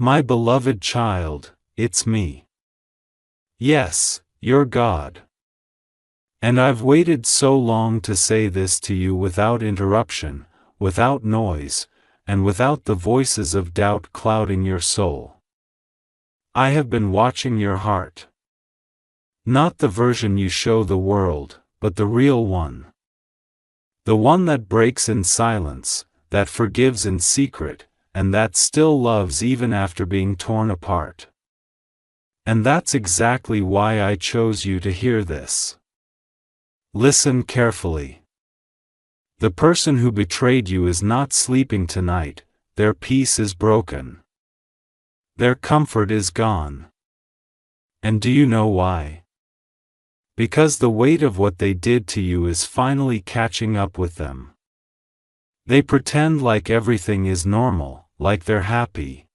My beloved child, it's me. Yes, you're God. And I've waited so long to say this to you without interruption, without noise, and without the voices of doubt clouding your soul. I have been watching your heart. Not the version you show the world, but the real one. The one that breaks in silence, that forgives in secret, and that still loves even after being torn apart. And that's exactly why I chose you to hear this. Listen carefully. The person who betrayed you is not sleeping tonight, their peace is broken. Their comfort is gone. And do you know why? Because the weight of what they did to you is finally catching up with them. They pretend like everything is normal, like they're happy.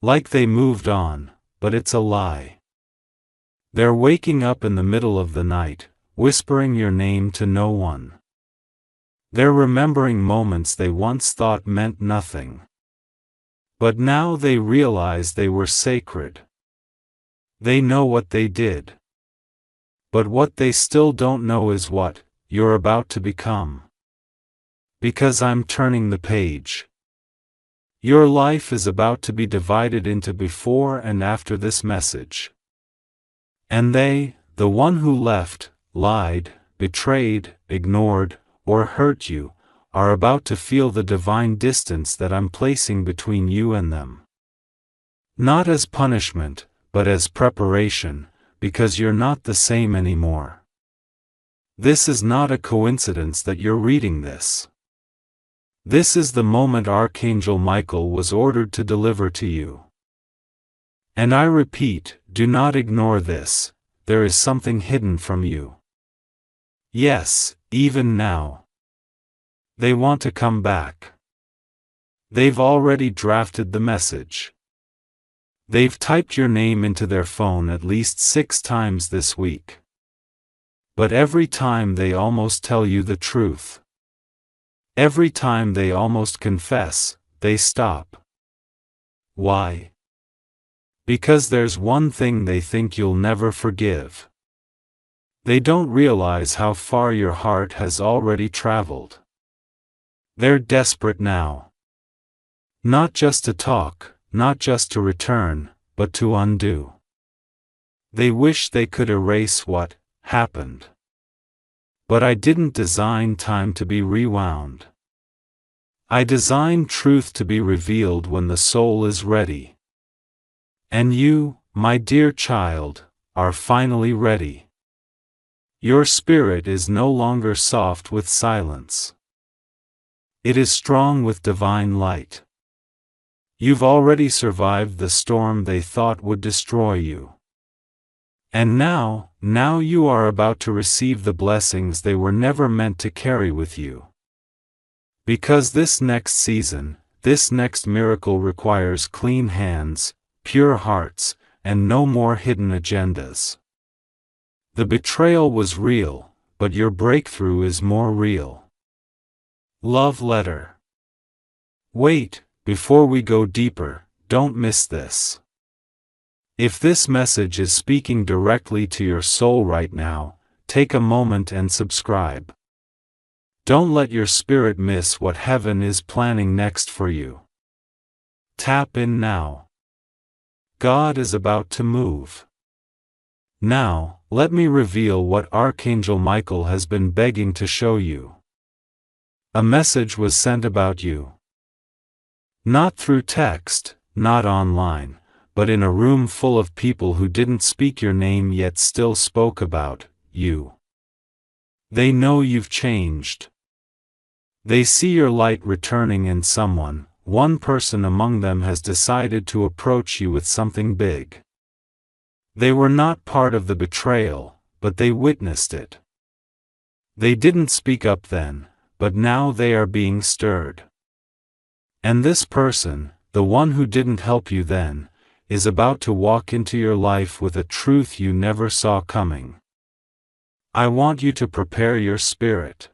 Like they moved on, but it's a lie. They're waking up in the middle of the night, whispering your name to no one. They're remembering moments they once thought meant nothing. But now they realize they were sacred. They know what they did. But what they still don't know is what you're about to become. Because I'm turning the page. Your life is about to be divided into before and after this message. And they, the one who left, lied, betrayed, ignored, or hurt you, are about to feel the divine distance that I'm placing between you and them. Not as punishment, but as preparation, because you're not the same anymore. This is not a coincidence that you're reading this. This is the moment Archangel Michael was ordered to deliver to you. And I repeat, do not ignore this, there is something hidden from you. Yes, even now. They want to come back. They've already drafted the message. They've typed your name into their phone at least 6 times this week. But every time they almost tell you the truth. Every time they almost confess, they stop. Why? Because there's one thing they think you'll never forgive. They don't realize how far your heart has already traveled. They're desperate now. Not just to talk, not just to return, but to undo. They wish they could erase what happened. But I didn't design time to be rewound. I designed truth to be revealed when the soul is ready. And you, my dear child, are finally ready. Your spirit is no longer soft with silence. It is strong with divine light. You've already survived the storm they thought would destroy you. And now you are about to receive the blessings they were never meant to carry with you. Because this next season, this next miracle requires clean hands, pure hearts, and no more hidden agendas. The betrayal was real, but your breakthrough is more real. Love letter. Wait, before we go deeper, don't miss this. If this message is speaking directly to your soul right now, take a moment and subscribe. Don't let your spirit miss what heaven is planning next for you. Tap in now. God is about to move. Now, let me reveal what Archangel Michael has been begging to show you. A message was sent about you. Not through text, not online, but in a room full of people who didn't speak your name yet still spoke about you. They know you've changed. They see your light returning in someone. One person among them has decided to approach you with something big. They were not part of the betrayal, but they witnessed it. They didn't speak up then, but now they are being stirred. And this person, the one who didn't help you then, is about to walk into your life with a truth you never saw coming. I want you to prepare your spirit.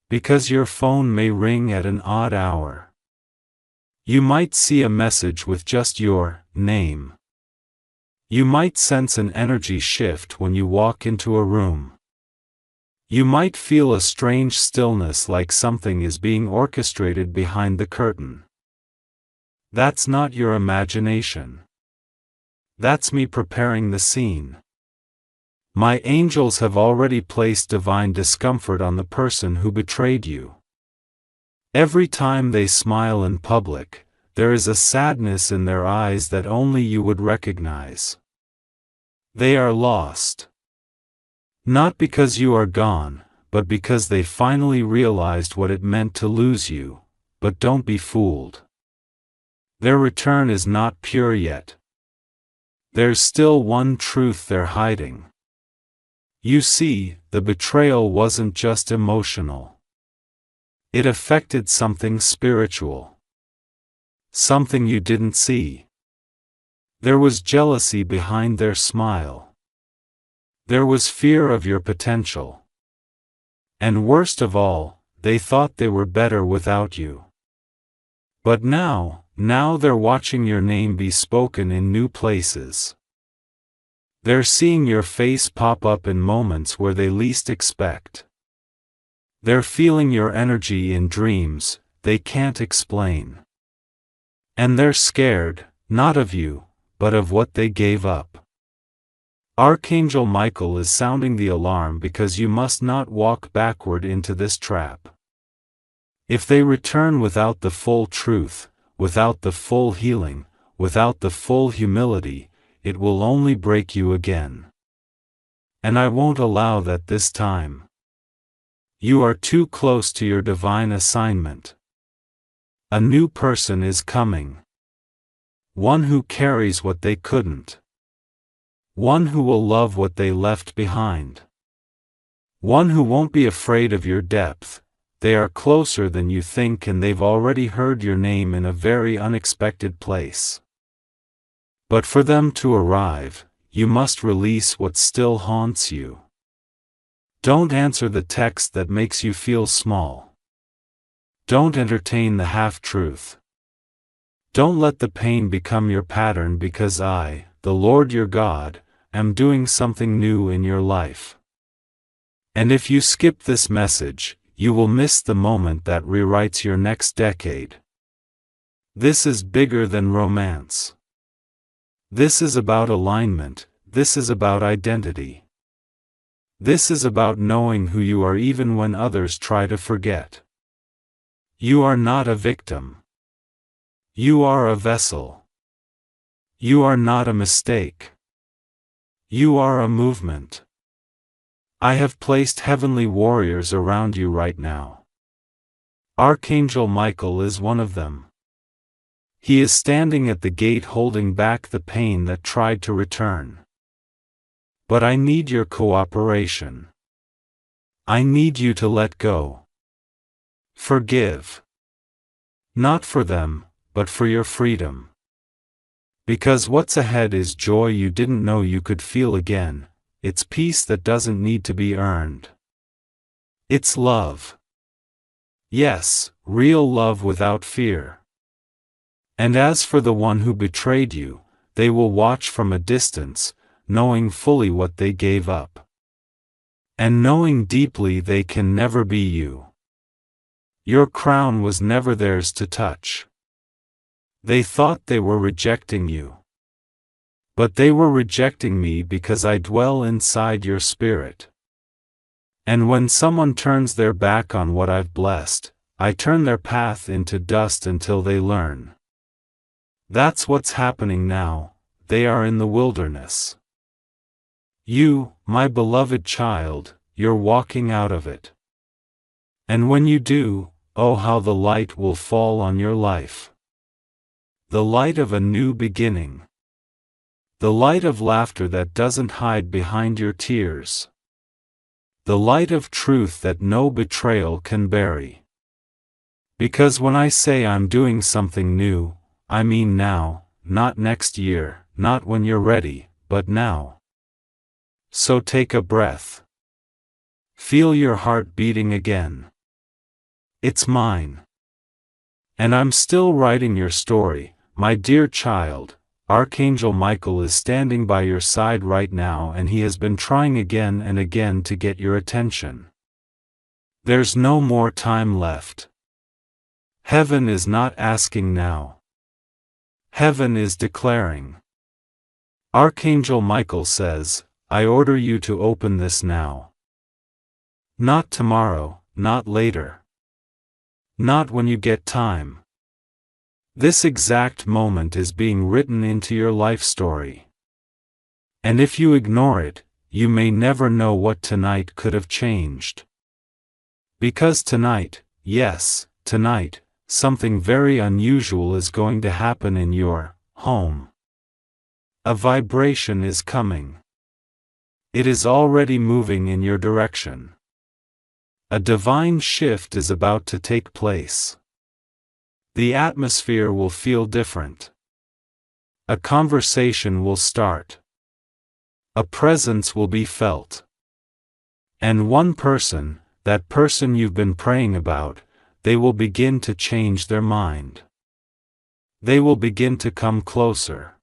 Because your phone may ring at an odd hour. You might see a message with just your name. You might sense an energy shift when you walk into a room. You might feel a strange stillness, like something is being orchestrated behind the curtain. That's not your imagination. That's me preparing the scene. My angels have already placed divine discomfort on the person who betrayed you. Every time they smile in public, there is a sadness in their eyes that only you would recognize. They are lost. Not because you are gone, but because they finally realized what it meant to lose you. But don't be fooled. Their return is not pure yet. There's still one truth they're hiding. You see, the betrayal wasn't just emotional. It affected something spiritual. Something you didn't see. There was jealousy behind their smile. There was fear of your potential. And worst of all, they thought they were better without you. But now they're watching your name be spoken in new places. They're seeing your face pop up in moments where they least expect. They're feeling your energy in dreams they can't explain. And they're scared, not of you, but of what they gave up. Archangel Michael is sounding the alarm because you must not walk backward into this trap. If they return without the full truth, without the full healing, without the full humility, it will only break you again. And I won't allow that this time. You are too close to your divine assignment. A new person is coming. One who carries what they couldn't. One who will love what they left behind. One who won't be afraid of your depth. They are closer than you think, and they've already heard your name in a very unexpected place. But for them to arrive, you must release what still haunts you. Don't answer the text that makes you feel small. Don't entertain the half-truth. Don't let the pain become your pattern, because I, the Lord your God, am doing something new in your life. And if you skip this message, you will miss the moment that rewrites your next decade. This is bigger than romance. This is about alignment. This is about identity. This is about knowing who you are even when others try to forget. You are not a victim. You are a vessel. You are not a mistake. You are a movement. I have placed heavenly warriors around you right now. Archangel Michael is one of them. He is standing at the gate holding back the pain that tried to return. But I need your cooperation. I need you to let go. Forgive. Not for them, but for your freedom. Because what's ahead is joy you didn't know you could feel again. It's peace that doesn't need to be earned. It's love. Yes, real love without fear. And as for the one who betrayed you, they will watch from a distance, knowing fully what they gave up. And knowing deeply they can never be you. Your crown was never theirs to touch. They thought they were rejecting you. But they were rejecting me because I dwell inside your spirit. And when someone turns their back on what I've blessed, I turn their path into dust until they learn. That's what's happening now. They are in the wilderness. You, my beloved child, you're walking out of it. And when you do, oh how the light will fall on your life. The light of a new beginning. The light of laughter that doesn't hide behind your tears. The light of truth that no betrayal can bury. Because when I say I'm doing something new, I mean now, not next year, not when you're ready, but now. So take a breath. Feel your heart beating again. It's mine. And I'm still writing your story, my dear child. Archangel Michael is standing by your side right now, and he has been trying again and again to get your attention. There's no more time left. Heaven is not asking now. Heaven is declaring. Archangel Michael says, I order you to open this now. Not tomorrow, not later. Not when you get time. This exact moment is being written into your life story. And if you ignore it, you may never know what tonight could have changed. Because tonight, yes, tonight, something very unusual is going to happen in your home. A vibration is coming. It is already moving in your direction. A divine shift is about to take place. The atmosphere will feel different. A conversation will start. A presence will be felt. And one person, that person you've been praying about, they will begin to change their mind. They will begin to come closer.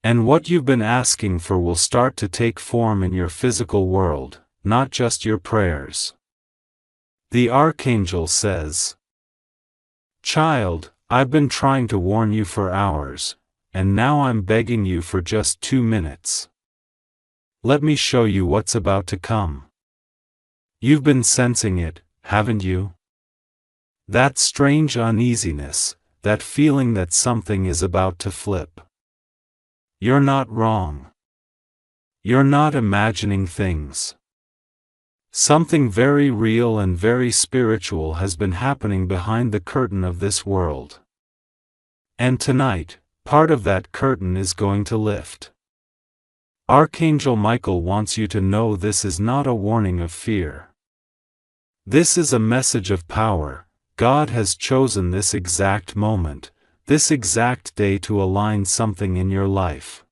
And what you've been asking for will start to take form in your physical world, not just your prayers. The Archangel says, Child, I've been trying to warn you for hours, and now I'm begging you for just 2 minutes. Let me show you what's about to come. You've been sensing it, haven't you? That strange uneasiness, that feeling that something is about to flip. You're not wrong. You're not imagining things. Something very real and very spiritual has been happening behind the curtain of this world. And tonight, part of that curtain is going to lift. Archangel Michael wants you to know this is not a warning of fear. This is a message of power. God has chosen this exact moment, this exact day to align something in your life.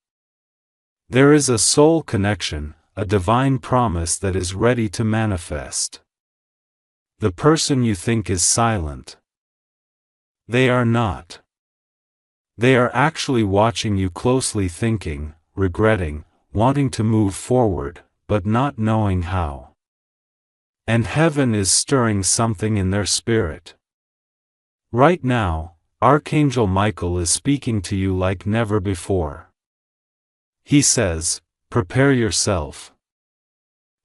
There is a soul connection, a divine promise that is ready to manifest. The person you think is silent. They are not. They are actually watching you closely, thinking, regretting, wanting to move forward, but not knowing how. And heaven is stirring something in their spirit. Right now, Archangel Michael is speaking to you like never before. He says, prepare yourself.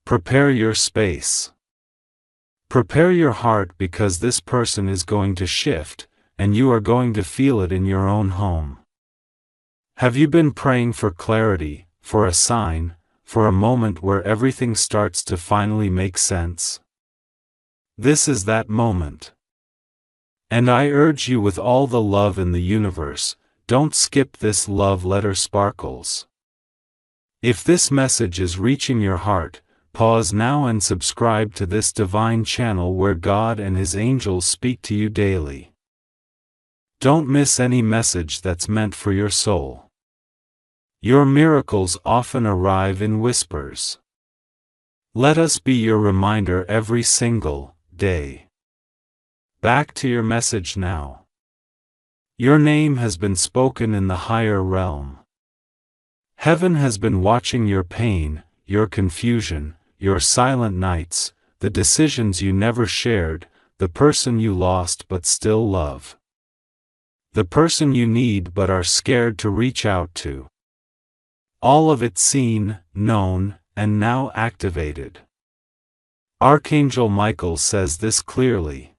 Prepare your space. Prepare your heart, because this person is going to shift, and you are going to feel it in your own home. Have you been praying for clarity, for a sign, for a moment where everything starts to finally make sense? This is that moment. And I urge you with all the love in the universe, don't skip this love letter, sparkles. If this message is reaching your heart, pause now and subscribe to this divine channel where God and His angels speak to you daily. Don't miss any message that's meant for your soul. Your miracles often arrive in whispers. Let us be your reminder every single day. Back to your message now. Your name has been spoken in the higher realm. Heaven has been watching your pain, your confusion, your silent nights, the decisions you never shared, the person you lost but still love. The person you need but are scared to reach out to. All of it seen, known, and now activated. Archangel Michael says this clearly.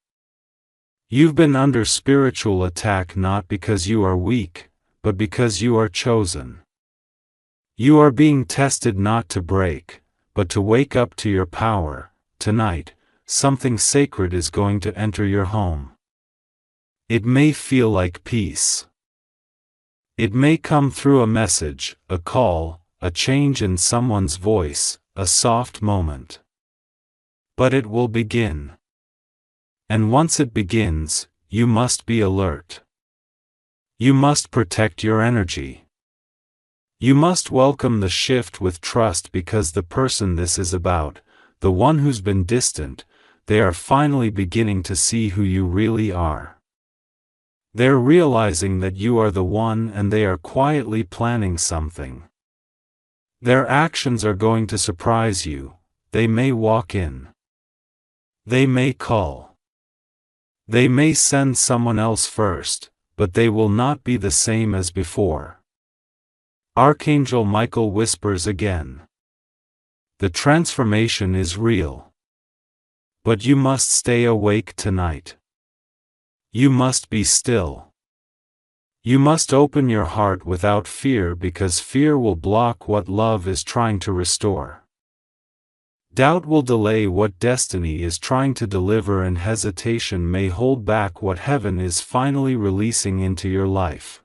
You've been under spiritual attack not because you are weak, but because you are chosen. You are being tested not to break, but to wake up to your power. Tonight, something sacred is going to enter your home. It may feel like peace. It may come through a message, a call, a change in someone's voice, a soft moment. But it will begin. And once it begins, you must be alert. You must protect your energy. You must welcome the shift with trust, because the person this is about, the one who's been distant, they are finally beginning to see who you really are. They're realizing that you are the one and they are quietly planning something. Their actions are going to surprise you. They may walk in. They may call. They may send someone else first, but they will not be the same as before. Archangel Michael whispers again. The transformation is real. But you must stay awake tonight. You must be still. You must open your heart without fear because fear will block what love is trying to restore. Doubt will delay what destiny is trying to deliver and hesitation may hold back what heaven is finally releasing into your life.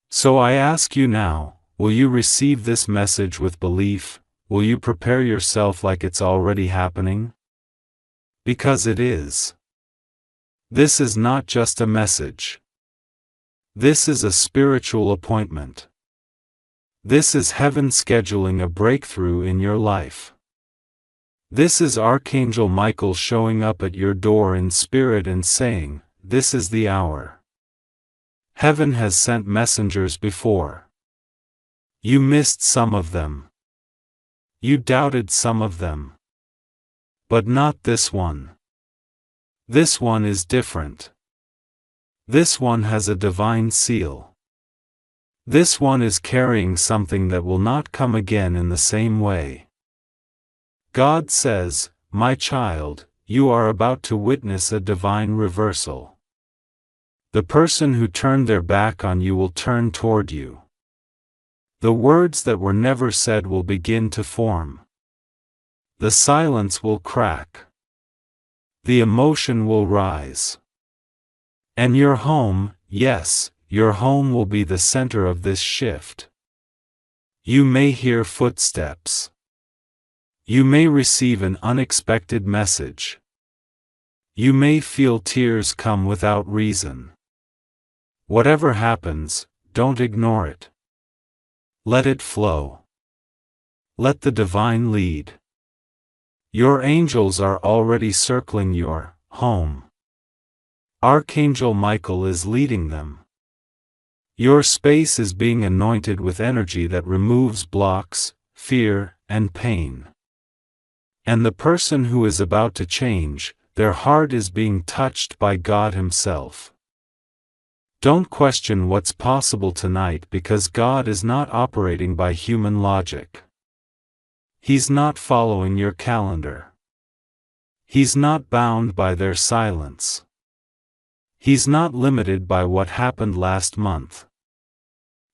So I ask you now, will you receive this message with belief? Will you prepare yourself like it's already happening? Because it is. This is not just a message. This is a spiritual appointment. This is heaven scheduling a breakthrough in your life. This is Archangel Michael showing up at your door in spirit and saying, "This is the hour." Heaven has sent messengers before. You missed some of them. You doubted some of them. But not this one. This one is different. This one has a divine seal. This one is carrying something that will not come again in the same way. God says, "My child, you are about to witness a divine reversal." The person who turned their back on you will turn toward you. The words that were never said will begin to form. The silence will crack. The emotion will rise. And your home, yes, your home will be the center of this shift. You may hear footsteps. You may receive an unexpected message. You may feel tears come without reason. Whatever happens, don't ignore it. Let it flow. Let the divine lead. Your angels are already circling your home. Archangel Michael is leading them. Your space is being anointed with energy that removes blocks, fear, and pain. And the person who is about to change, their heart is being touched by God Himself. Don't question what's possible tonight because God is not operating by human logic. He's not following your calendar. He's not bound by their silence. He's not limited by what happened last month.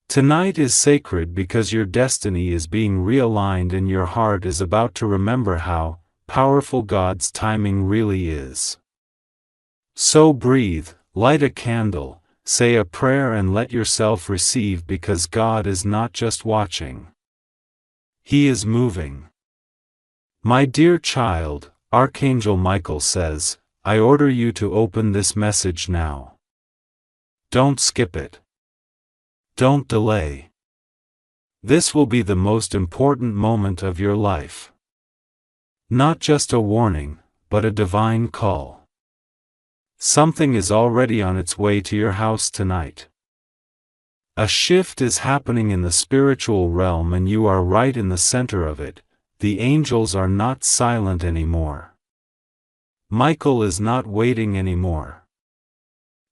Tonight is sacred because your destiny is being realigned and your heart is about to remember how powerful God's timing really is. So breathe, light a candle, say a prayer and let yourself receive because God is not just watching. He is moving. My dear child, Archangel Michael says, I order you to open this message now. Don't skip it. Don't delay. This will be the most important moment of your life. Not just a warning, but a divine call. Something is already on its way to your house tonight. A shift is happening in the spiritual realm and you are right in the center of it. The angels are not silent anymore. Michael is not waiting anymore.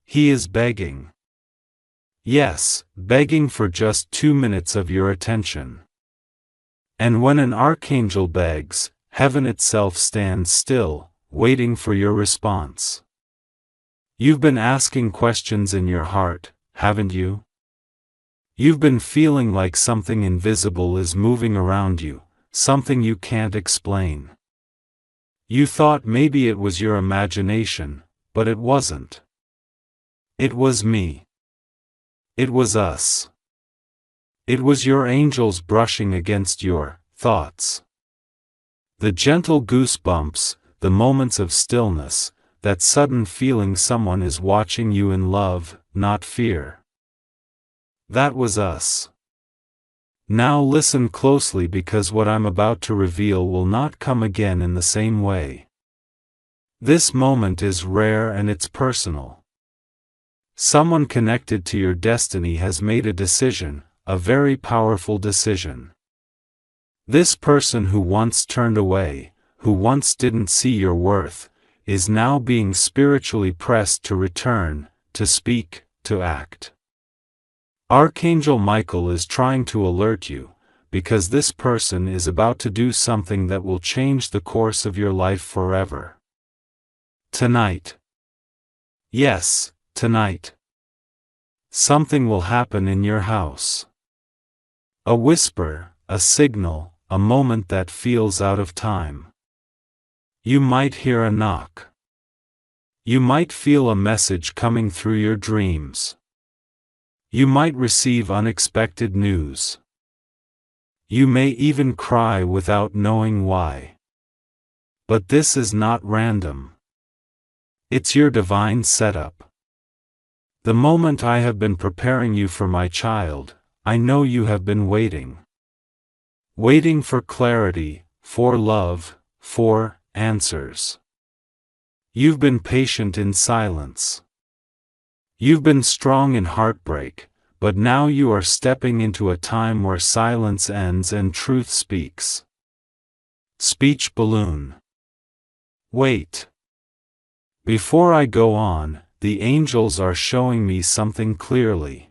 He is begging. Yes, begging for just 2 minutes of your attention. And when an archangel begs, heaven itself stands still, waiting for your response. You've been asking questions in your heart, haven't you? You've been feeling like something invisible is moving around you, something you can't explain. You thought maybe it was your imagination, but it wasn't. It was me. It was us. It was your angels brushing against your thoughts. The gentle goosebumps, the moments of stillness, that sudden feeling someone is watching you in love, not fear. That was us. Now listen closely because what I'm about to reveal will not come again in the same way. This moment is rare and it's personal. Someone connected to your destiny has made a decision, a very powerful decision. This person who once turned away, who once didn't see your worth, is now being spiritually pressed to return, to speak, to act. Archangel Michael is trying to alert you, because this person is about to do something that will change the course of your life forever. Tonight. Yes, tonight. Something will happen in your house. A whisper, a signal, a moment that feels out of time. You might hear a knock. You might feel a message coming through your dreams. You might receive unexpected news. You may even cry without knowing why. But this is not random. It's your divine setup. The moment I have been preparing you for my child, I know you have been waiting. Waiting for clarity, for love, for answers. You've been patient in silence. You've been strong in heartbreak, but now you are stepping into a time where silence ends and truth speaks. Speech balloon. Wait. Before I go on, the angels are showing me something clearly.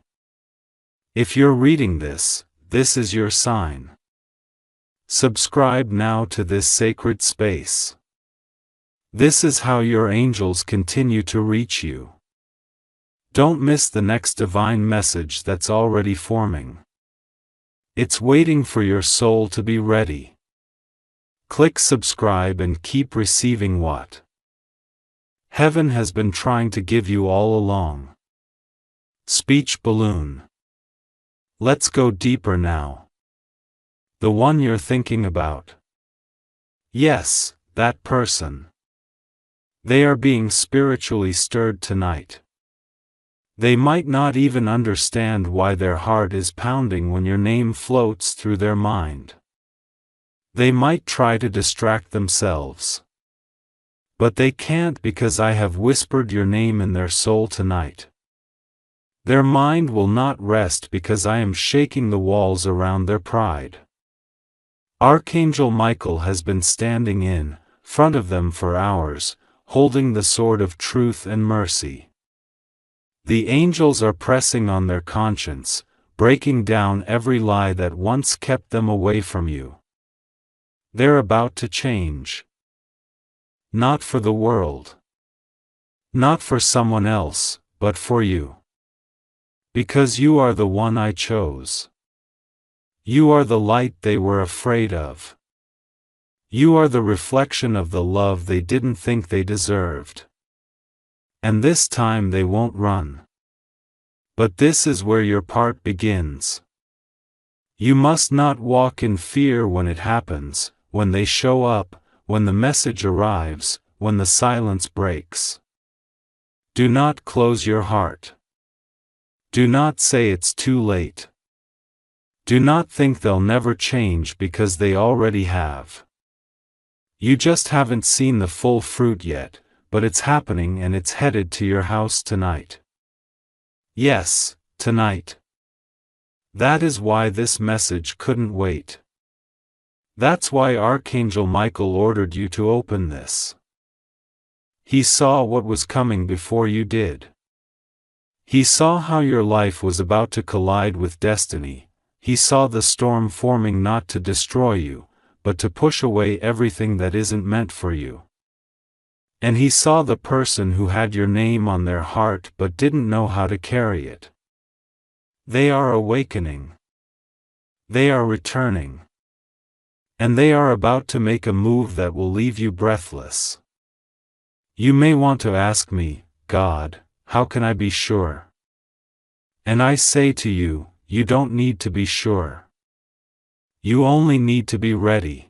If you're reading this, this is your sign. Subscribe now to this sacred space. This is how your angels continue to reach you. Don't miss the next divine message that's already forming. It's waiting for your soul to be ready. Click subscribe and keep receiving what heaven has been trying to give you all along. Speech balloon. Let's go deeper now. The one you're thinking about. Yes, that person. They are being spiritually stirred tonight. They might not even understand why their heart is pounding when your name floats through their mind. They might try to distract themselves. But they can't, because I have whispered your name in their soul tonight. Their mind will not rest because I am shaking the walls around their pride. Archangel Michael has been standing in front of them for hours, holding the sword of truth and mercy. The angels are pressing on their conscience, breaking down every lie that once kept them away from you. They're about to change. Not for the world. Not for someone else, but for you. Because you are the one I chose. You are the light they were afraid of. You are the reflection of the love they didn't think they deserved. And this time they won't run. But this is where your part begins. You must not walk in fear when it happens, when they show up, when the message arrives, when the silence breaks. Do not close your heart. Do not say it's too late. Do not think they'll never change, because they already have. You just haven't seen the full fruit yet, but it's happening, and it's headed to your house tonight. Yes, tonight. That is why this message couldn't wait. That's why Archangel Michael ordered you to open this. He saw what was coming before you did. He saw how your life was about to collide with destiny. He saw the storm forming, not to destroy you, but to push away everything that isn't meant for you. And he saw the person who had your name on their heart but didn't know how to carry it. They are awakening. They are returning. And they are about to make a move that will leave you breathless. You may want to ask me, God, how can I be sure? And I say to you, you don't need to be sure. You only need to be ready.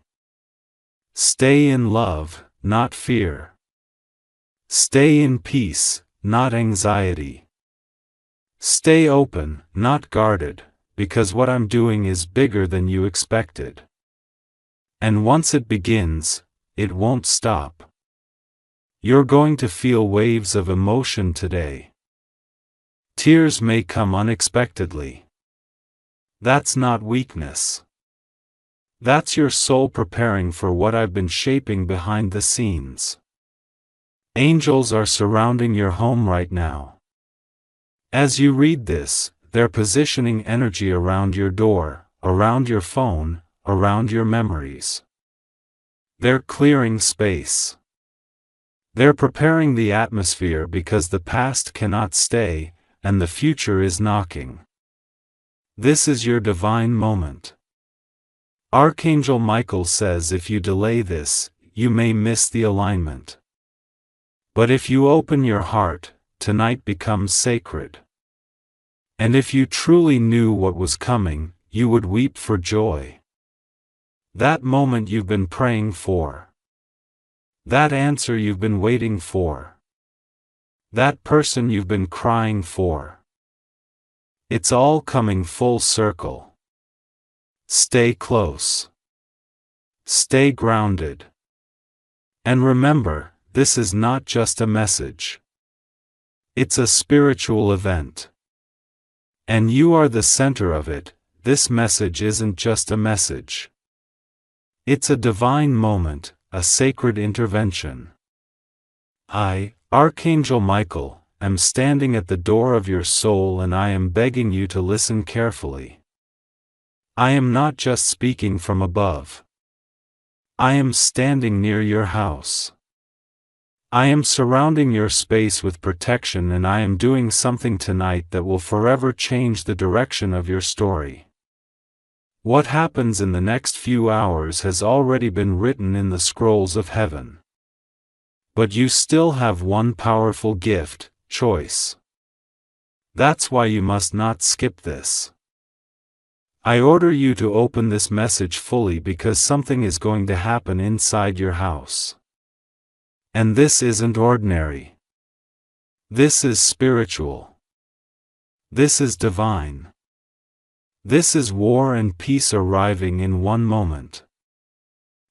Stay in love, not fear. Stay in peace, not anxiety. Stay open, not guarded, because what I'm doing is bigger than you expected. And once it begins, it won't stop. You're going to feel waves of emotion today. Tears may come unexpectedly. That's not weakness. That's your soul preparing for what I've been shaping behind the scenes. Angels are surrounding your home right now. As you read this, they're positioning energy around your door, around your phone, around your memories. They're clearing space. They're preparing the atmosphere because the past cannot stay, and the future is knocking. This is your divine moment. Archangel Michael says if you delay this, you may miss the alignment. But if you open your heart, tonight becomes sacred. And if you truly knew what was coming, you would weep for joy. That moment you've been praying for. That answer you've been waiting for. That person you've been crying for. It's all coming full circle. Stay close. Stay grounded. And remember, this is not just a message. It's a spiritual event. And you are the center of it. This message isn't just a message. It's a divine moment, a sacred intervention. I, Archangel Michael, am standing at the door of your soul and I am begging you to listen carefully. I am not just speaking from above. I am standing near your house. I am surrounding your space with protection and I am doing something tonight that will forever change the direction of your story. What happens in the next few hours has already been written in the scrolls of heaven. But you still have one powerful gift, choice. That's why you must not skip this. I order you to open this message fully because something is going to happen inside your house. And this isn't ordinary. This is spiritual. This is divine. This is war and peace arriving in one moment.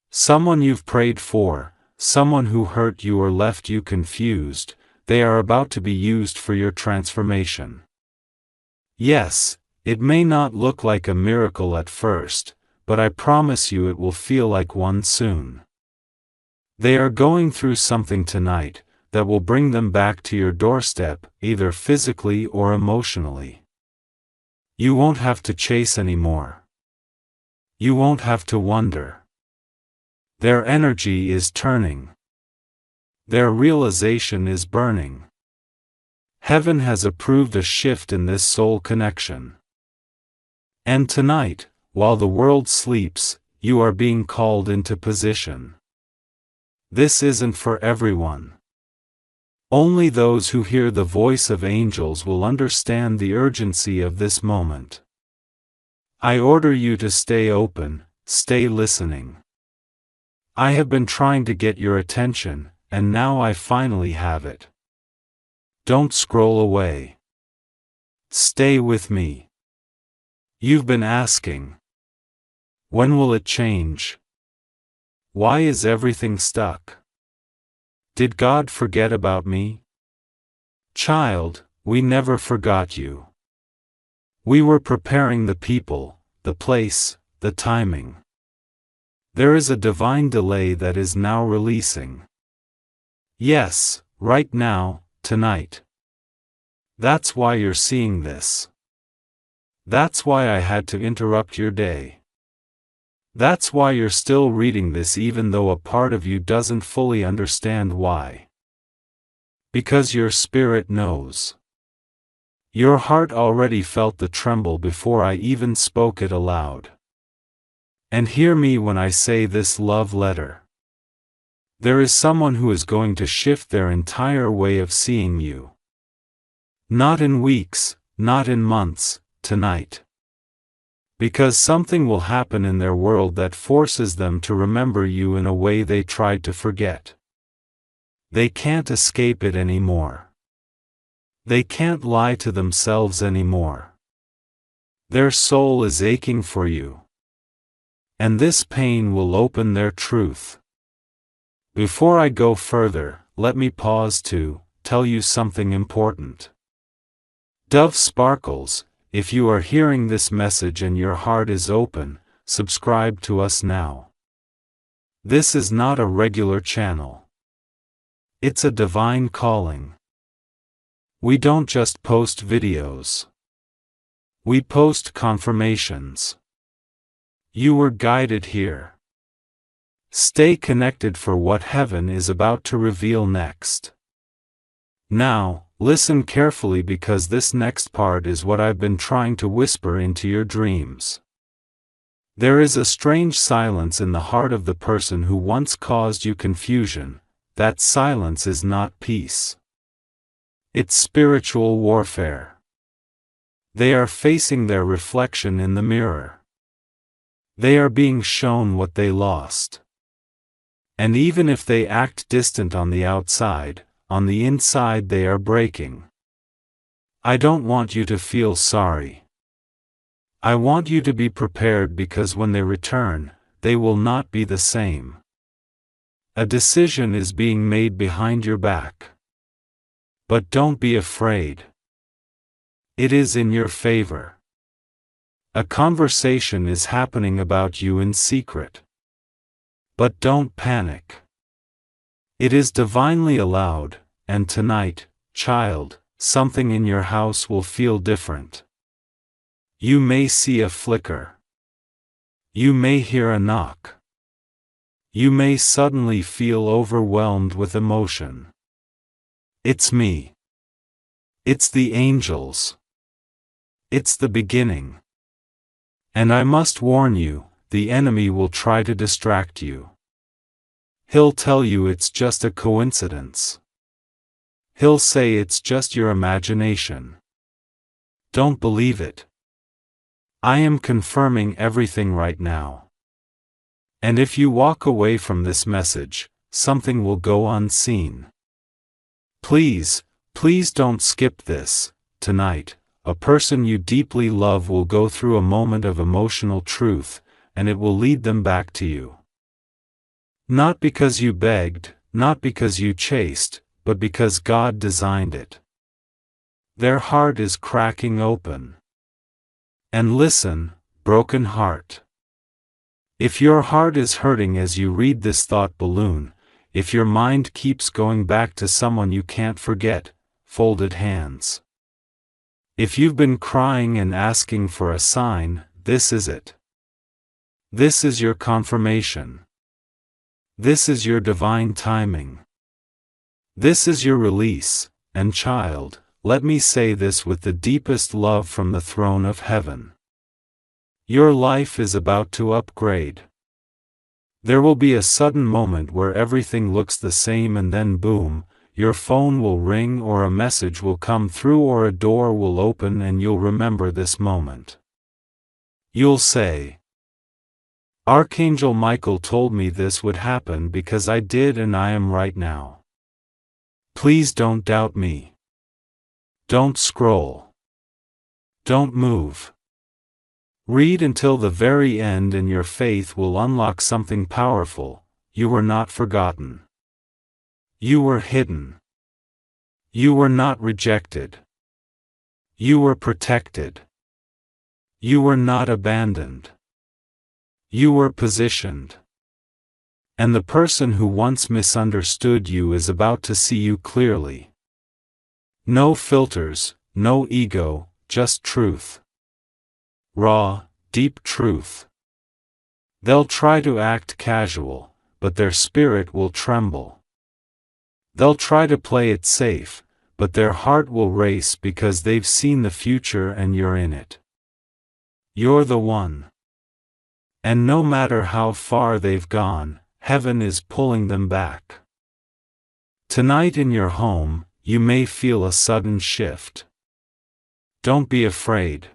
Someone you've prayed for, someone who hurt you or left you confused, they are about to be used for your transformation. Yes, it may not look like a miracle at first, but I promise you it will feel like one soon. They are going through something tonight that will bring them back to your doorstep, either physically or emotionally. You won't have to chase anymore. You won't have to wonder. Their energy is turning. Their realization is burning. Heaven has approved a shift in this soul connection. And tonight, while the world sleeps, you are being called into position. This isn't for everyone. Only those who hear the voice of angels will understand the urgency of this moment. I order you to stay open, stay listening. I have been trying to get your attention, and now I finally have it. Don't scroll away. Stay with me. You've been asking. When will it change? Why is everything stuck? Did God forget about me? Child, we never forgot you. We were preparing the people, the place, the timing. There is a divine delay that is now releasing. Yes, right now, tonight. That's why you're seeing this. That's why I had to interrupt your day. That's why you're still reading this even though a part of you doesn't fully understand why. Because your spirit knows. Your heart already felt the tremble before I even spoke it aloud. And hear me when I say this love letter. There is someone who is going to shift their entire way of seeing you. Not in weeks, not in months, tonight. Because something will happen in their world that forces them to remember you in a way they tried to forget. They can't escape it anymore. They can't lie to themselves anymore. Their soul is aching for you. And this pain will open their truth. Before I go further, let me pause to tell you something important. Dove sparkles, if you are hearing this message and your heart is open, subscribe to us now. This is not a regular channel. It's a divine calling. We don't just post videos. We post confirmations. You were guided here. Stay connected for what heaven is about to reveal next. Now, listen carefully because this next part is what I've been trying to whisper into your dreams. There is a strange silence in the heart of the person who once caused you confusion. That silence is not peace. It's spiritual warfare. They are facing their reflection in the mirror. They are being shown what they lost. And even if they act distant on the outside, on the inside they are breaking. I don't want you to feel sorry. I want you to be prepared because when they return, they will not be the same. A decision is being made behind your back. But don't be afraid. It is in your favor. A conversation is happening about you in secret. But don't panic. It is divinely allowed, and tonight, child, something in your house will feel different. You may see a flicker. You may hear a knock. You may suddenly feel overwhelmed with emotion. It's me. It's the angels. It's the beginning. And I must warn you, the enemy will try to distract you. He'll tell you it's just a coincidence. He'll say it's just your imagination. Don't believe it. I am confirming everything right now. And if you walk away from this message, something will go unseen. Please, please don't skip this. Tonight, a person you deeply love will go through a moment of emotional truth, and it will lead them back to you. Not because you begged, not because you chased, but because God designed it. Their heart is cracking open. And listen, broken heart. If your heart is hurting as you read this thought balloon, if your mind keeps going back to someone you can't forget, folded hands. If you've been crying and asking for a sign, this is it. This is your confirmation. This is your divine timing. This is your release, and child, let me say this with the deepest love from the throne of heaven. Your life is about to upgrade. There will be a sudden moment where everything looks the same and then boom, your phone will ring or a message will come through or a door will open and you'll remember this moment. You'll say, Archangel Michael told me this would happen because I did and I am right now. Please don't doubt me. Don't scroll. Don't move. Read until the very end and your faith will unlock something powerful. You were not forgotten. You were hidden. You were not rejected. You were protected. You were not abandoned. You were positioned. And the person who once misunderstood you is about to see you clearly. No filters, no ego, just truth. Raw, deep truth. They'll try to act casual, but their spirit will tremble. They'll try to play it safe, but their heart will race because they've seen the future and you're in it. You're the one. And no matter how far they've gone, heaven is pulling them back. Tonight in your home, you may feel a sudden shift. Don't be afraid.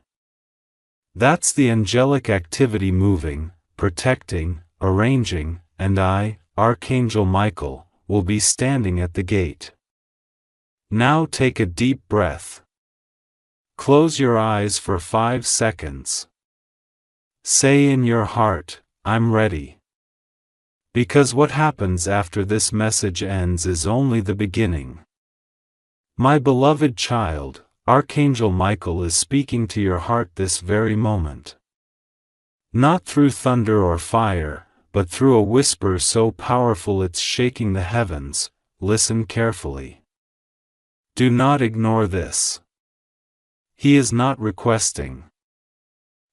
That's the angelic activity moving, protecting, arranging, and I, Archangel Michael, will be standing at the gate. Now take a deep breath. Close your eyes for 5 seconds. Say in your heart, I'm ready. Because what happens after this message ends is only the beginning. My beloved child, Archangel Michael is speaking to your heart this very moment. Not through thunder or fire, but through a whisper so powerful it's shaking the heavens. Listen carefully. Do not ignore this. He is not requesting.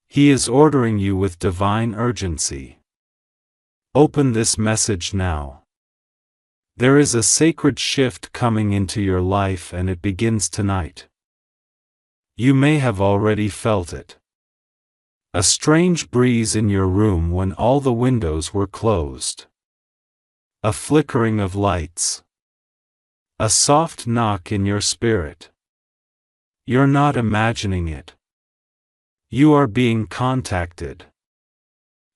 He is ordering you with divine urgency. Open this message now. There is a sacred shift coming into your life and it begins tonight. You may have already felt it. A strange breeze in your room when all the windows were closed. A flickering of lights. A soft knock in your spirit. You're not imagining it. You are being contacted.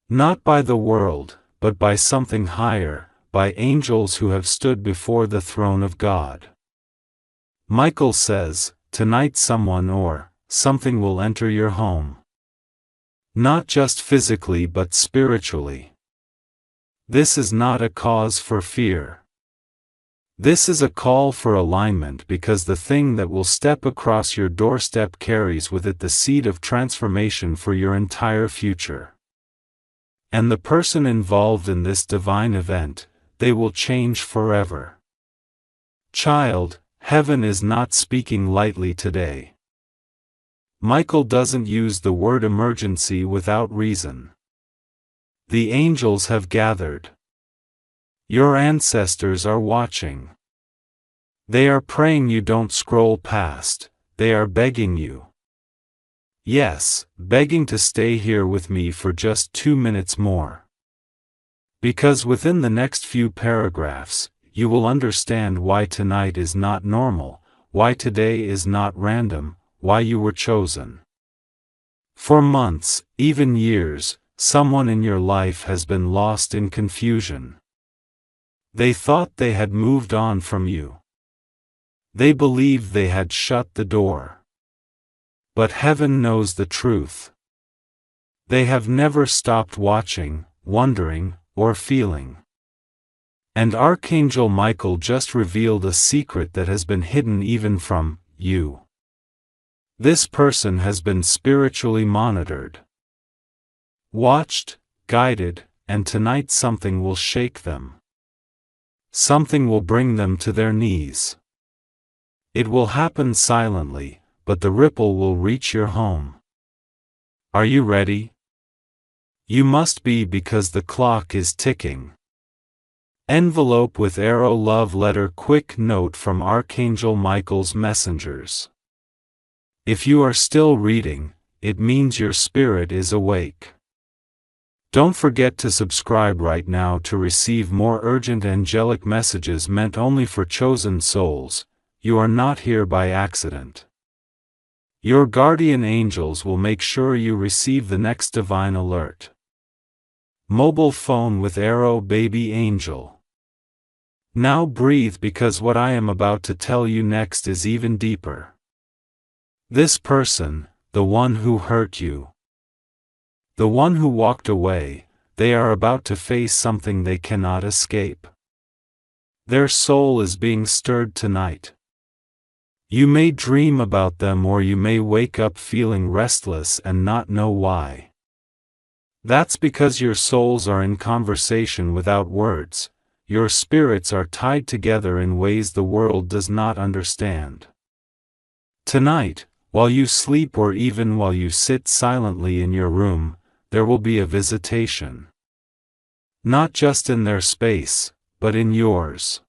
Not by the world, but by something higher, by angels who have stood before the throne of God. Michael says, tonight someone or something will enter your home. Not just physically but spiritually. This is not a cause for fear. This is a call for alignment because the thing that will step across your doorstep carries with it the seed of transformation for your entire future. And the person involved in this divine event, they will change forever. Child, heaven is not speaking lightly today. Michael doesn't use the word emergency without reason. The angels have gathered. Your ancestors are watching. They are praying you don't scroll past, they are begging you. Yes, begging to stay here with me for just 2 minutes more. Because within the next few paragraphs, you will understand why tonight is not normal, why today is not random, why you were chosen. For months, even years, someone in your life has been lost in confusion. They thought they had moved on from you. They believed they had shut the door. But heaven knows the truth. They have never stopped watching, wondering, or feeling. And Archangel Michael just revealed a secret that has been hidden even from you. This person has been spiritually monitored, watched, guided, and tonight something will shake them. Something will bring them to their knees. It will happen silently, but the ripple will reach your home. Are you ready? You must be because the clock is ticking. Envelope with arrow love letter quick note from Archangel Michael's messengers. If you are still reading, it means your spirit is awake. Don't forget to subscribe right now to receive more urgent angelic messages meant only for chosen souls. You are not here by accident. Your guardian angels will make sure you receive the next divine alert. Mobile phone with arrow baby angel. Now breathe because what I am about to tell you next is even deeper. This person, the one who hurt you, the one who walked away, they are about to face something they cannot escape. Their soul is being stirred tonight. You may dream about them or you may wake up feeling restless and not know why. That's because your souls are in conversation without words, your spirits are tied together in ways the world does not understand. Tonight, while you sleep or even while you sit silently in your room, there will be a visitation. Not just in their space, but in yours.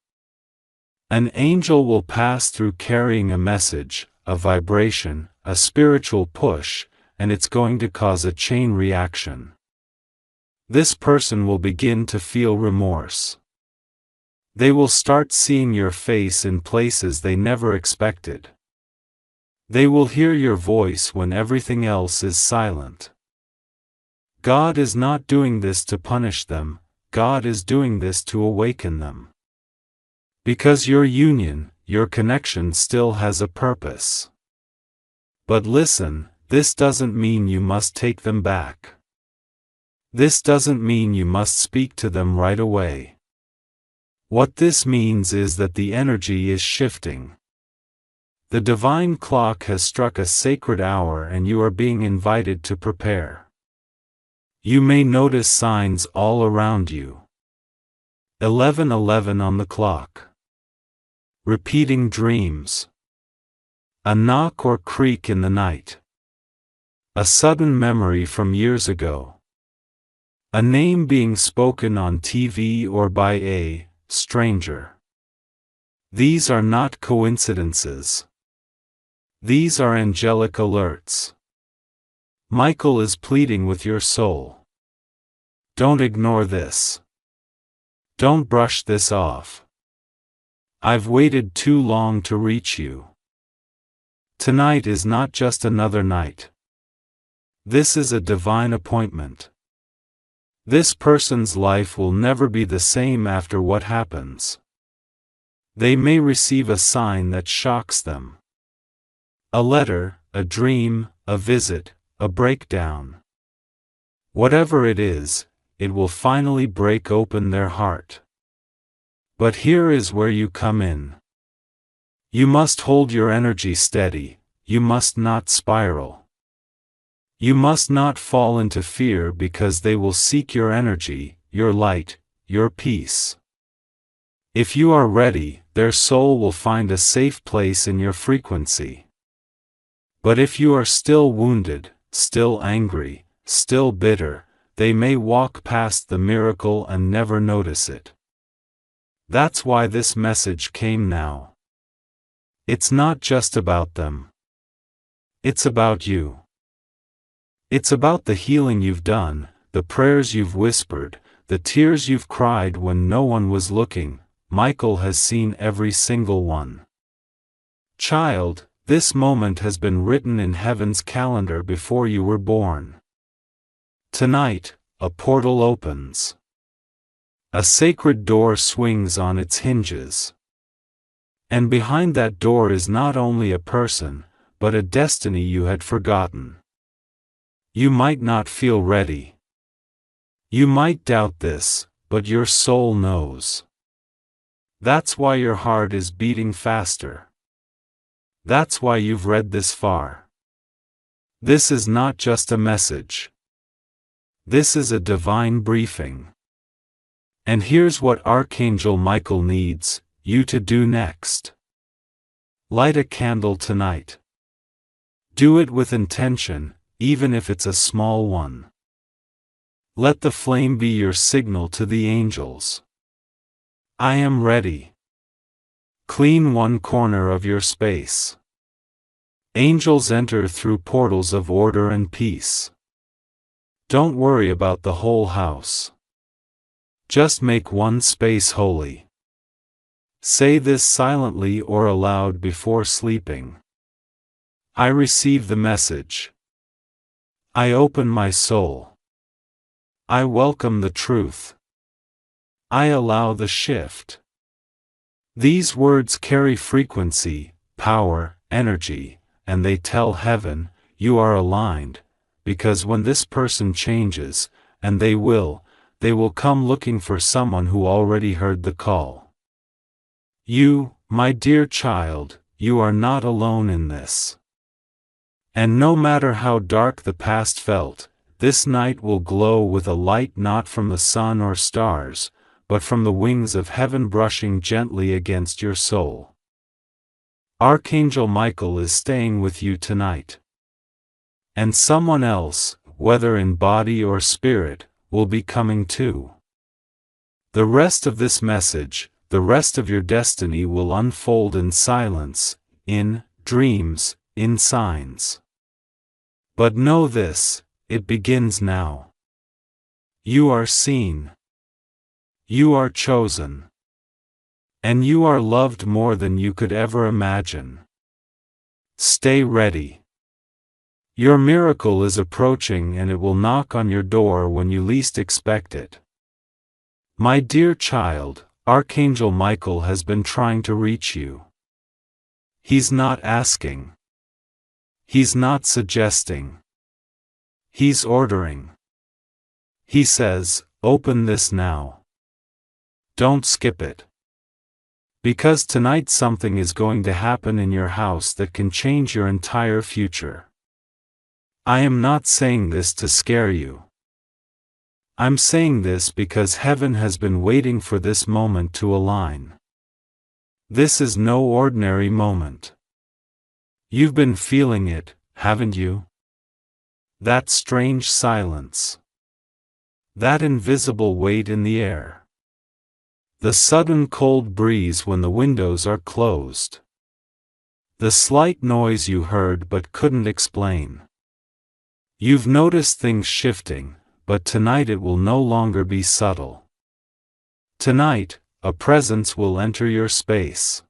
An angel will pass through carrying a message, a vibration, a spiritual push, and it's going to cause a chain reaction. This person will begin to feel remorse. They will start seeing your face in places they never expected. They will hear your voice when everything else is silent. God is not doing this to punish them, God is doing this to awaken them. Because your union, your connection still has a purpose. But listen, this doesn't mean you must take them back. This doesn't mean you must speak to them right away. What this means is that the energy is shifting. The divine clock has struck a sacred hour and you are being invited to prepare. You may notice signs all around you. 11:11 on the clock. Repeating dreams. A knock or creak in the night. A sudden memory from years ago. A name being spoken on TV or by a stranger. These are not coincidences. These are angelic alerts. Michael is pleading with your soul. Don't ignore this. Don't brush this off. I've waited too long to reach you. Tonight is not just another night. This is a divine appointment. This person's life will never be the same after what happens. They may receive a sign that shocks them. A letter, a dream, a visit, a breakdown. Whatever it is, it will finally break open their heart. But here is where you come in. You must hold your energy steady, you must not spiral. You must not fall into fear because they will seek your energy, your light, your peace. If you are ready, their soul will find a safe place in your frequency. But if you are still wounded, still angry, still bitter, they may walk past the miracle and never notice it. That's why this message came now. It's not just about them. It's about you. It's about the healing you've done, the prayers you've whispered, the tears you've cried when no one was looking. Michael has seen every single one. Child, this moment has been written in heaven's calendar before you were born. Tonight, a portal opens. A sacred door swings on its hinges. And behind that door is not only a person, but a destiny you had forgotten. You might not feel ready. You might doubt this, but your soul knows. That's why your heart is beating faster. That's why you've read this far. This is not just a message. This is a divine briefing. And here's what Archangel Michael needs you to do next. Light a candle tonight. Do it with intention, even if it's a small one. Let the flame be your signal to the angels. I am ready. Clean one corner of your space. Angels enter through portals of order and peace. Don't worry about the whole house. Just make one space holy. Say this silently or aloud before sleeping. I receive the message. I open my soul. I welcome the truth. I allow the shift. These words carry frequency, power, energy, and they tell heaven, you are aligned, because when this person changes, and they will come looking for someone who already heard the call. You, my dear child, you are not alone in this. And no matter how dark the past felt, this night will glow with a light not from the sun or stars, but from the wings of heaven brushing gently against your soul. Archangel Michael is staying with you tonight. And someone else, whether in body or spirit, will be coming too. The rest of this message, the rest of your destiny will unfold in silence, in dreams, in signs. But know this, it begins now. You are seen. You are chosen. And you are loved more than you could ever imagine. Stay ready. Your miracle is approaching and it will knock on your door when you least expect it. My dear child, Archangel Michael has been trying to reach you. He's not asking. He's not suggesting. He's ordering. He says, open this now. Don't skip it. Because tonight something is going to happen in your house that can change your entire future. I am not saying this to scare you. I'm saying this because heaven has been waiting for this moment to align. This is no ordinary moment. You've been feeling it, haven't you? That strange silence. That invisible weight in the air. The sudden cold breeze when the windows are closed. The slight noise you heard but couldn't explain. You've noticed things shifting, but tonight it will no longer be subtle. Tonight, a presence will enter your space.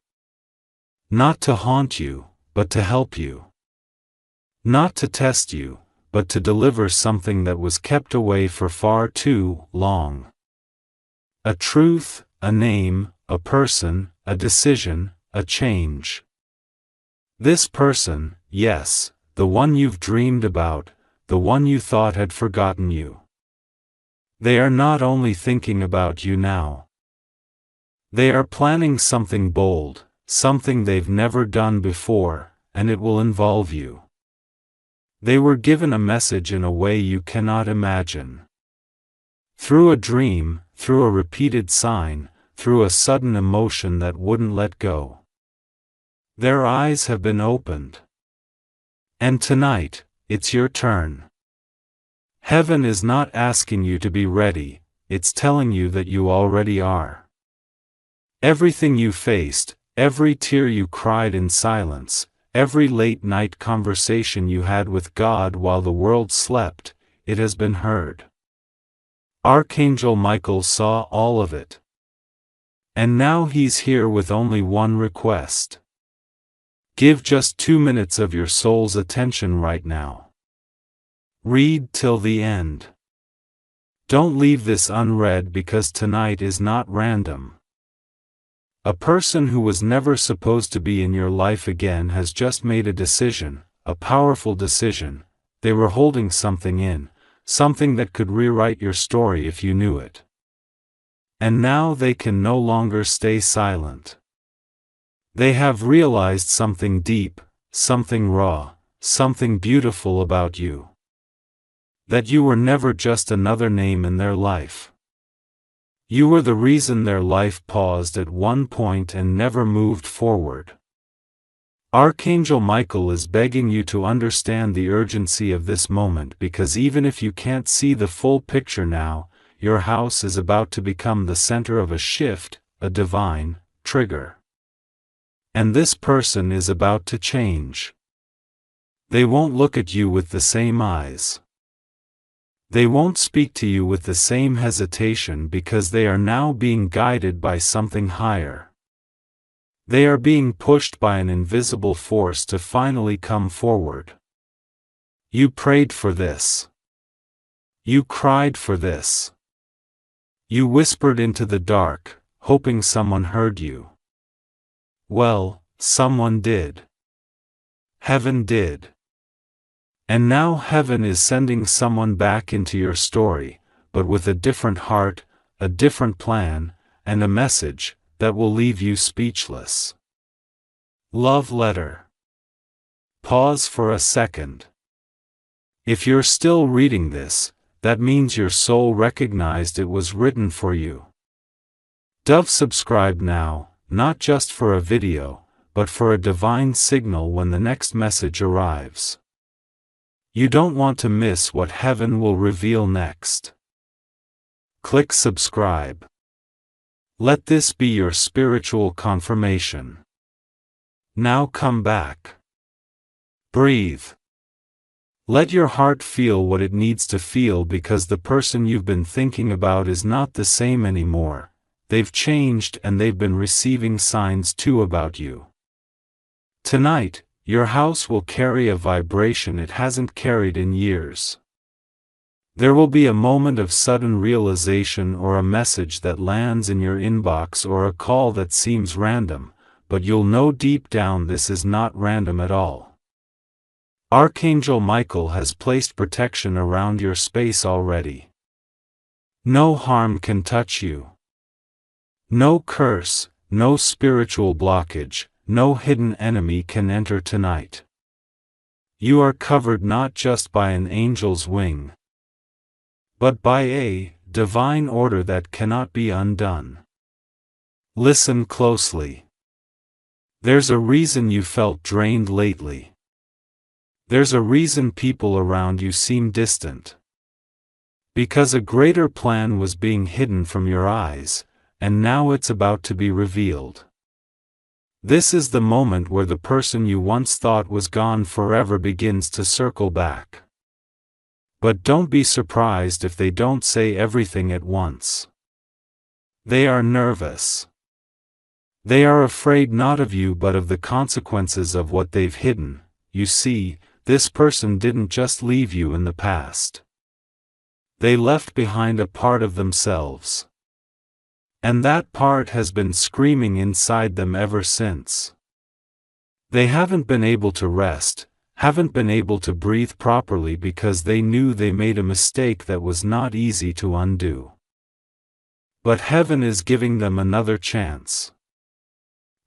Not to haunt you, but to help you. Not to test you, but to deliver something that was kept away for far too long. A truth, a name, a person, a decision, a change. This person, yes, the one you've dreamed about, the one you thought had forgotten you. They are not only thinking about you now. They are planning something bold, something they've never done before, and it will involve you. They were given a message in a way you cannot imagine. Through a dream, through a repeated sign, through a sudden emotion that wouldn't let go. Their eyes have been opened. And tonight, it's your turn. Heaven is not asking you to be ready, it's telling you that you already are. Everything you faced, every tear you cried in silence, every late-night conversation you had with God while the world slept, it has been heard. Archangel Michael saw all of it. And now he's here with only one request. Give just 2 minutes of your soul's attention right now. Read till the end. Don't leave this unread because tonight is not random. A person who was never supposed to be in your life again has just made a decision, a powerful decision. They were holding something in, something that could rewrite your story if you knew it. And now they can no longer stay silent. They have realized something deep, something raw, something beautiful about you. That you were never just another name in their life. You were the reason their life paused at one point and never moved forward. Archangel Michael is begging you to understand the urgency of this moment because even if you can't see the full picture now, your house is about to become the center of a shift, a divine trigger. And this person is about to change. They won't look at you with the same eyes. They won't speak to you with the same hesitation because they are now being guided by something higher. They are being pushed by an invisible force to finally come forward. You prayed for this. You cried for this. You whispered into the dark, hoping someone heard you. Well, someone did. Heaven did. And now heaven is sending someone back into your story, but with a different heart, a different plan, and a message that will leave you speechless. Love letter. Pause for a second. If you're still reading this, that means your soul recognized it was written for you. Subscribe now, not just for a video, but for a divine signal when the next message arrives. You don't want to miss what heaven will reveal next. Click subscribe. Let this be your spiritual confirmation. Now come back. Breathe. Let your heart feel what it needs to feel because the person you've been thinking about is not the same anymore. They've changed and they've been receiving signs too about you. Tonight, your house will carry a vibration it hasn't carried in years. There will be a moment of sudden realization or a message that lands in your inbox or a call that seems random, but you'll know deep down this is not random at all. Archangel Michael has placed protection around your space already. No harm can touch you. No curse, no spiritual blockage, no hidden enemy can enter tonight. You are covered not just by an angel's wing, but by a divine order that cannot be undone. Listen closely. There's a reason you felt drained lately. There's a reason people around you seem distant. Because a greater plan was being hidden from your eyes, and now it's about to be revealed. This is the moment where the person you once thought was gone forever begins to circle back. But don't be surprised if they don't say everything at once. They are nervous. They are afraid not of you but of the consequences of what they've hidden. You see, this person didn't just leave you in the past. They left behind a part of themselves. And that part has been screaming inside them ever since. They haven't been able to rest, haven't been able to breathe properly because they knew they made a mistake that was not easy to undo. But heaven is giving them another chance.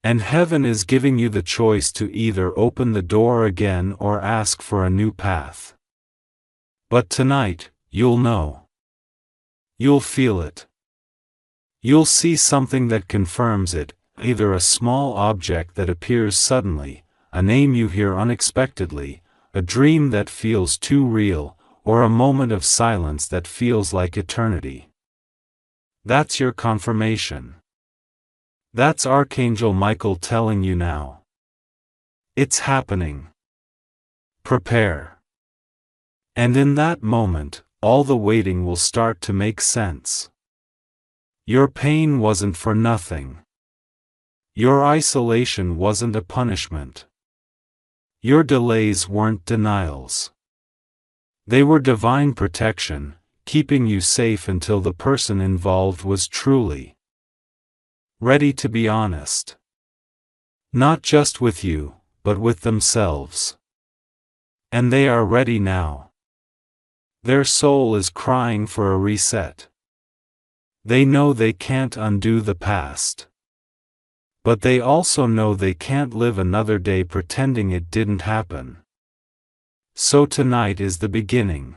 And heaven is giving you the choice to either open the door again or ask for a new path. But tonight, you'll know. You'll feel it. You'll see something that confirms it, either a small object that appears suddenly, a name you hear unexpectedly, a dream that feels too real, or a moment of silence that feels like eternity. That's your confirmation. That's Archangel Michael telling you now. It's happening. Prepare. And in that moment, all the waiting will start to make sense. Your pain wasn't for nothing. Your isolation wasn't a punishment. Your delays weren't denials. They were divine protection, keeping you safe until the person involved was truly ready to be honest. Not just with you, but with themselves. And they are ready now. Their soul is crying for a reset. They know they can't undo the past. But they also know they can't live another day pretending it didn't happen. So tonight is the beginning.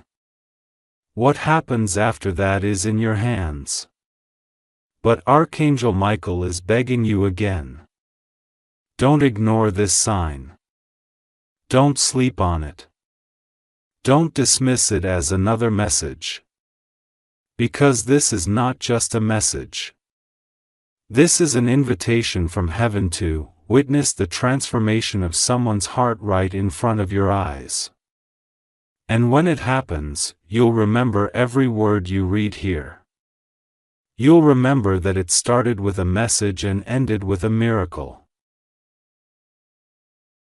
What happens after that is in your hands. But Archangel Michael is begging you again. Don't ignore this sign. Don't sleep on it. Don't dismiss it as another message. Because this is not just a message. This is an invitation from heaven to witness the transformation of someone's heart right in front of your eyes. And when it happens, you'll remember every word you read here. You'll remember that it started with a message and ended with a miracle.